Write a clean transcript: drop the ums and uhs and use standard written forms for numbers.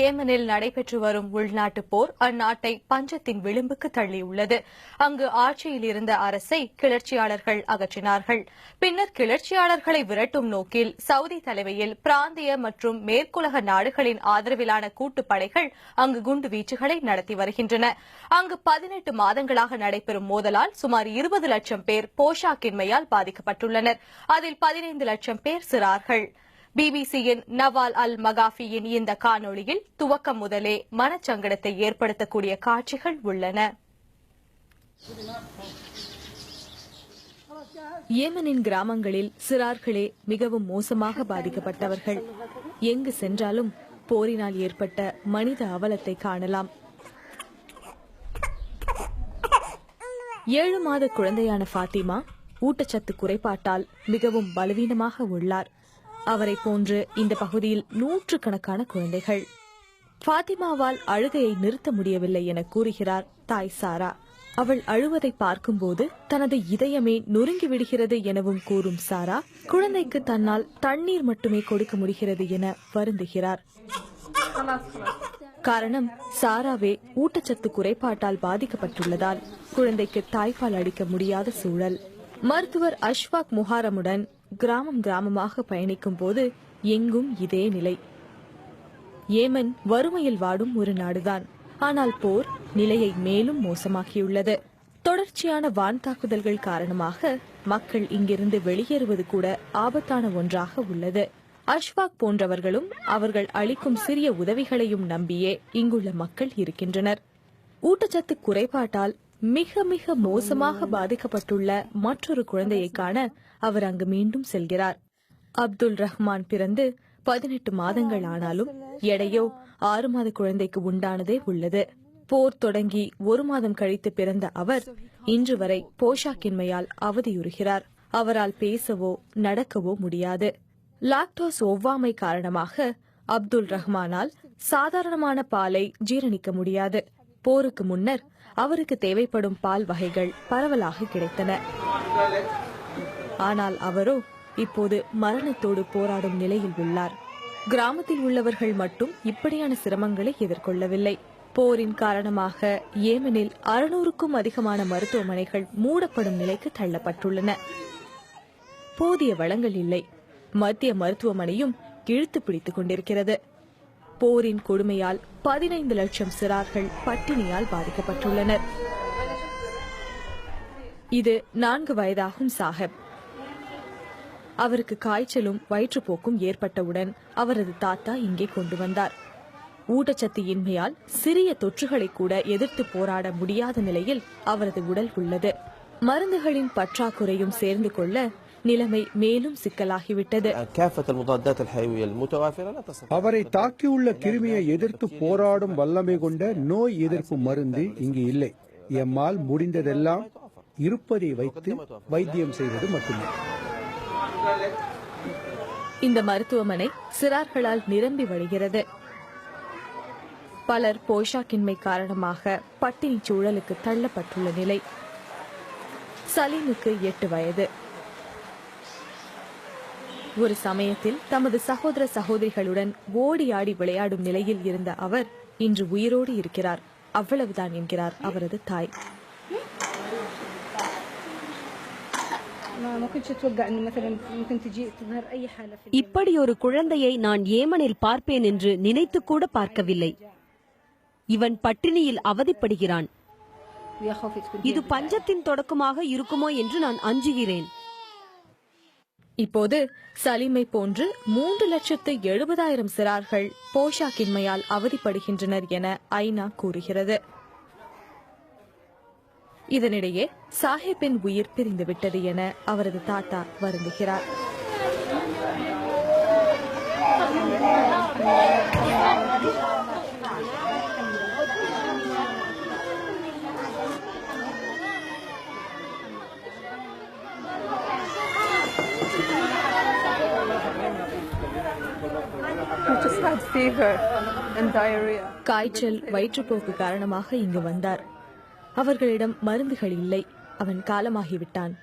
ஏமனில் நடைபெற்று வரும் உள்நாட்டு போர் அந்நாட்டை பஞ்சத்தின் விளிம்புக்கு தள்ளியுள்ளது. அங்கு ஆட்சியில் இருந்த அரசை கிளர்ச்சியாளர்கள் அகற்றினார்கள். பின்னர் கிளர்ச்சியாளர்களை விரட்டும் நோக்கில் சவுதி தலைமையில் பிராந்திய மற்றும் மேற்குலக நாடுகளின் ஆதரவிலான கூட்டுப்படைகள் அங்கு குண்டுவீச்சுகளை நடத்தி வருகின்றன. அங்கு 18 மாதங்களாக நடைபெறும் மோதலால் சுமார் 20 லட்சம் பேர் போஷாக்கின்மையால் பாதிக்கப்பட்டுள்ளனர். அதில் 15 லட்சம் பேர் சிறார்கள். பிபிசியின் நவால் அல் மகாஃபியின் இந்த காணொளியில் துவக்கம் முதலே மனச்சங்கடத்தை ஏற்படுத்தக்கூடிய காட்சிகள் உள்ளன. ஏமனின் கிராமங்களில் சிறார்களே மிகவும் மோசமாக பாதிக்கப்பட்டவர்கள். எங்கு சென்றாலும் போரினால் ஏற்பட்ட மனித அவலத்தை காணலாம். 7 மாத குழந்தையான ஃபாத்திமா ஊட்டச்சத்து குறைபாட்டால் மிகவும் பலவீனமாக உள்ளார். அவரை போன்று இந்த பகுதியில் 100கணக்கான குழந்தைகள். ஃபாத்திமாவால் அழுகையை நிறுத்த முடியவில்லை என கூறுகிறார் தாய் சாரா. அவள் அழுவதை பார்க்கும்போது தனது இதயமே நொறுங்கி விடுகிறது எனவும் கூறும் சாரா, குழந்தைக்கு தன்னால் தண்ணீர் மட்டுமே கொடுக்க முடிகிறது என வருந்துகிறார். காரணம், சாராவே ஊட்டச்சத்து குறைபாட்டால் பாதிக்கப்பட்டுள்ளதால் குழந்தைக்கு தாய்ப்பால் அளிக்க முடியாத சூழல். மருத்துவர் அஷ்வாக் முஹாரமுடன் கிராமமாக பயணிக்கும் போது எங்கும் இதே நிலை. ஏமன் வறுமையில் வாடும் ஒரு நாடுதான். ஆனால் போர் நிலையை மேலும் மோசமாக்கியுள்ளது. தொடர்ச்சியான வான் தாக்குதல்கள் காரணமாக மக்கள் இங்கிருந்து வெளியேறுவது கூட ஆபத்தான ஒன்றாக உள்ளது. அஷ்வாக் போன்றவர்களும் அவர்கள் அளிக்கும் சிறிய உதவிகளையும் நம்பியே இங்குள்ள மக்கள் இருக்கின்றனர். ஊட்டச்சத்து குறைபாட்டால் மிக மிக மோசமாக பாதிக்கப்பட்டுள்ள மற்றொரு குழந்தையை காண அவர் அங்கு மீண்டும் செல்கிறார். அப்துல் ரஹ்மான் பிறந்து 18 மாதங்கள் ஆனாலும் எடையோ 6 மாத குழந்தைக்கு உண்டானதே உள்ளது. போர் தொடங்கி 1 மாதம் கழித்து பிறந்த அவர் இன்று வரை போஷாக்கின்மையால் அவதியுறுகிறார். அவரால் பேசவோ நடக்கவோ முடியாது. லாக்டோஸ் ஒவ்வாமை காரணமாக அப்துல் ரஹ்மானால் சாதாரணமான பாலை ஜீரணிக்க முடியாது. போருக்கு முன்னர் அவருக்கு தேவைப்படும் பால் வகைகள் பரவலாக கிடைத்தன. ஆனால் அவரோ இப்போது மரணத்தோடு போராடும் நிலையில் உள்ளார். கிராமத்தில் உள்ளவர்கள் மட்டும் இப்படியான சிரமங்களை எதிர்கொள்ளவில்லை. போரின் காரணமாக ஏமனில் 600க்கும் அதிகமான மருத்துவமனைகள் மூடப்படும் நிலைக்கு தள்ளப்பட்டுள்ளன. போதிய வளங்கள் இல்லை. மத்திய மருத்துவமனையும் இழுத்து பிடித்துக் கொண்டிருக்கிறது. போரின் கொடுமையால் 15 லட்சம் சிறார்கள் பட்டினியால் பாதிக்கப்பட்டுள்ளனர். இது 4 வயதாகும் சாஹிப். அவருக்கு காய்ச்சலும் வயிற்றுப்போக்கும் ஏற்பட்டவுடன் அவரது தாத்தா இங்கே கொண்டு வந்தார். ஊட்டச்சத்து இன்மையால் சிறிய தொற்றுகளை கூட எதிர்த்து போராட முடியாத நிலையில் அவரது உடல் உள்ளது. மருந்துகளின் பற்றாக்குறையும் சேர்ந்து கொள்ள நிலைமை மேலும் சிக்கலாகிவிட்டது. அவரை தாக்கியுள்ள கிருமியை எதிர்த்து போராடும் வல்லமை கொண்ட நோய் எதிர்ப்பு மருந்து இங்கு இல்லை. எம்மால் முடிந்ததெல்லாம் இருப்பதை வைத்து வைத்தியம் செய்வது மட்டுமே. இந்த மருத்துவமனை சிறார்களால் நிரம்பி வழிகிறது. பலர் போஷாக்கின்மை காரணமாக பட்டினி சூழலுக்கு தள்ளப்பட்டுள்ள நிலை. சலீமுக்கு 8 வயது. ஒரு சமயத்தில் தமது சகோதர சகோதரிகளுடன் ஓடி ஆடி விளையாடும் நிலையில் இருந்த அவர் இன்று உயிரோடு இருக்கிறார். அவ்வளவுதான் என்கிறார் அவரது தாய். இப்படி ஒரு குழந்தையை நான் ஏமனில் பார்ப்பேன் என்று நினைத்து கூட பார்க்கவில்லை. இவன் பட்டினியில் அவதிப்படுகிறான். இது பஞ்சத்தின் தொடக்கமாக இருக்குமோ என்று நான் அஞ்சுகிறேன். இப்போது சலீமை போன்று 3,70,000 சிறார்கள் போஷாக்கின்மையால் அவதிப்படுகின்றனர் என ஐநா கூறுகிறது. இதனிடையே சாஹிப்பின் உயிர் பிரிந்துவிட்டது என அவரது தாத்தா வருந்துகிறார். காய்ச்சல், வயிற்றுப்போக்கு காரணமாக இங்கு வந்தார். அவர்களிடம் மருந்துகள் இல்லை. அவன் காலமாகிவிட்டான்.